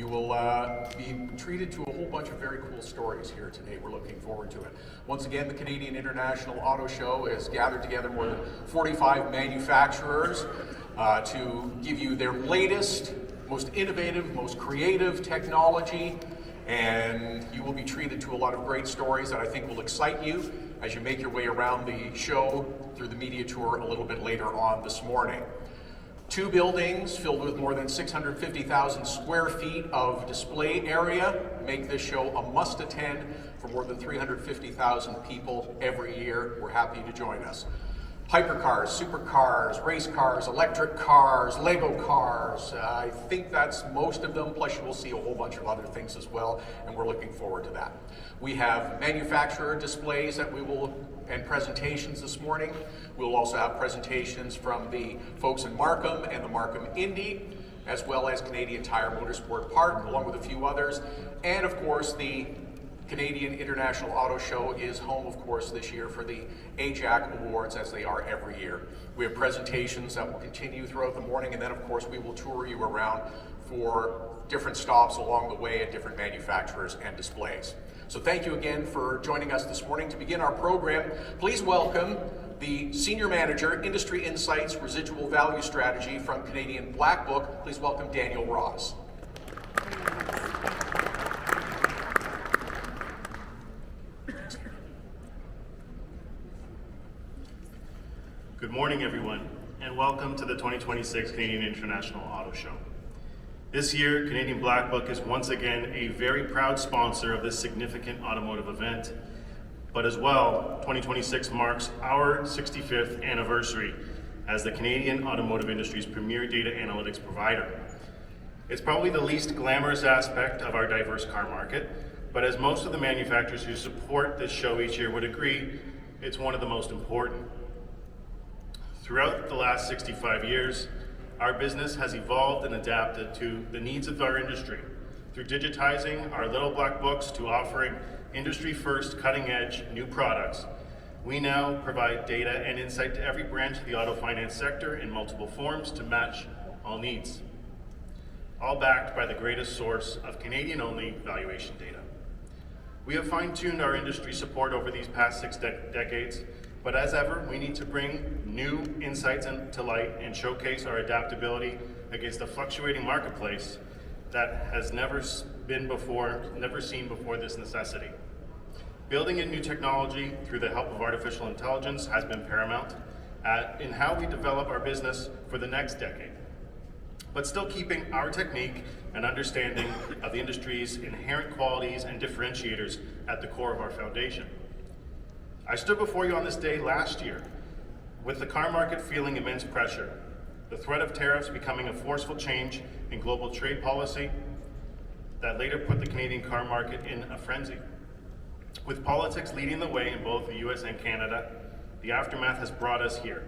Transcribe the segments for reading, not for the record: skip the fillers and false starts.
You will be treated to a whole bunch of very cool stories here today. We're looking forward to it. Once again, the Canadian International Auto Show has gathered together more than 45 manufacturers to give you their latest, most innovative, most creative technology, and you will be treated to a lot of great stories that I think will excite you as you make your way around the show through the media tour a little bit later on this morning. 2 buildings filled with more than 650,000 square feet of display area make this show a must attend for more than 350,000 people every year. We're happy to join us. Hypercars, supercars, race cars, electric cars, Lego cars. I think that's most of them, plus you will see a whole bunch of other things as well, and we're looking forward to that. We have manufacturer displays and presentations this morning. We'll also have presentations from the folks in Markham and the Markham Indy, as well as Canadian Tire Motorsport Park, along with a few others. And of course, the Canadian International Auto Show is home, of course, this year for the AJAC Awards, as they are every year. We have presentations that will continue throughout the morning, and then, of course, we will tour you around for different stops along the way at different manufacturers and displays. So thank you again for joining us this morning. To begin our program, please welcome the Senior Manager, Industry Insights, Residual Value Strategy from Canadian Black Book. Please welcome Daniel Ross. Good morning, everyone, and welcome to the 2026 Canadian International Auto Show. This year, Canadian Black Book is once again a very proud sponsor of this significant automotive event, but as well, 2026 marks our 65th anniversary as the Canadian automotive industry's premier data analytics provider. It's probably the least glamorous aspect of our diverse car market, but as most of the manufacturers who support this show each year would agree, it's one of the most important. Throughout the last 65 years, our business has evolved and adapted to the needs of our industry through digitizing our little black books to offering industry-first, cutting-edge new products. We now provide data and insight to every branch of the auto finance sector in multiple forms to match all needs, all backed by the greatest source of Canadian-only valuation data. We have fine-tuned our industry support over these past 6 decades, but as ever, we need to bring new insights to light and showcase our adaptability against a fluctuating marketplace that has never seen before this necessity. Building in new technology through the help of artificial intelligence has been paramount in how we develop our business for the next decade, but still keeping our technique and understanding of the industry's inherent qualities and differentiators at the core of our foundation. I stood before you on this day last year with the car market feeling immense pressure, the threat of tariffs becoming a forceful change in global trade policy that later put the Canadian car market in a frenzy. With politics leading the way in both the US and Canada, the aftermath has brought us here.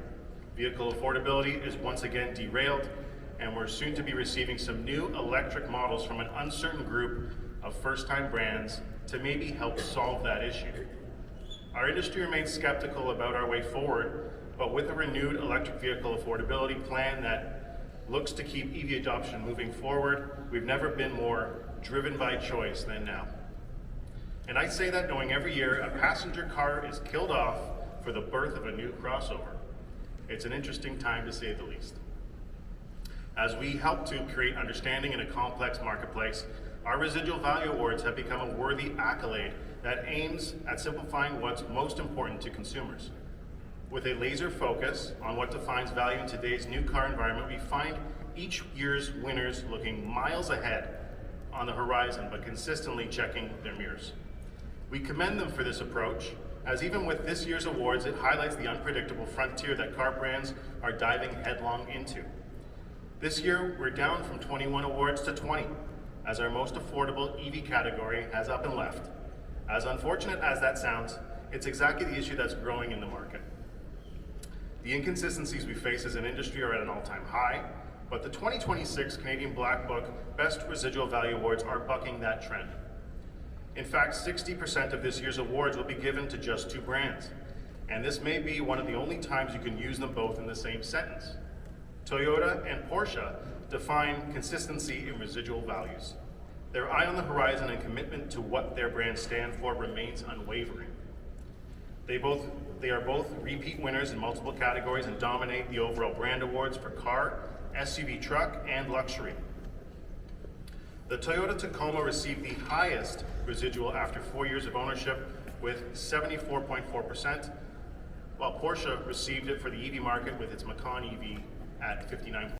Vehicle affordability is once again derailed, and we're soon to be receiving some new electric models from an uncertain group of first-time brands to maybe help solve that issue. Our industry remains skeptical about our way forward, but with a renewed electric vehicle affordability plan that looks to keep EV adoption moving forward, we've never been more driven by choice than now. And I say that knowing every year a passenger car is killed off for the birth of a new crossover. It's an interesting time to say the least. As we help to create understanding in a complex marketplace, our Residual Value Awards have become a worthy accolade that aims at simplifying what's most important to consumers. With a laser focus on what defines value in today's new car environment, we find each year's winners looking miles ahead on the horizon, but consistently checking their mirrors. We commend them for this approach, as even with this year's awards, it highlights the unpredictable frontier that car brands are diving headlong into. This year, we're down from 21 awards to 20, as our most affordable EV category has up and left. As unfortunate as that sounds, it's exactly the issue that's growing in the market. The inconsistencies we face as an industry are at an all-time high, but the 2026 Canadian Black Book Best Residual Value Awards are bucking that trend. In fact, 60% of this year's awards will be given to just 2 brands, and this may be one of the only times you can use them both in the same sentence. Toyota and Porsche define consistency in residual values. Their eye on the horizon and commitment to what their brands stand for remains unwavering. They are both repeat winners in multiple categories and dominate the overall brand awards for car, SUV truck, and luxury. The Toyota Tacoma received the highest residual after 4 years of ownership with 74.4%, while Porsche received it for the EV market with its Macan EV at 59%.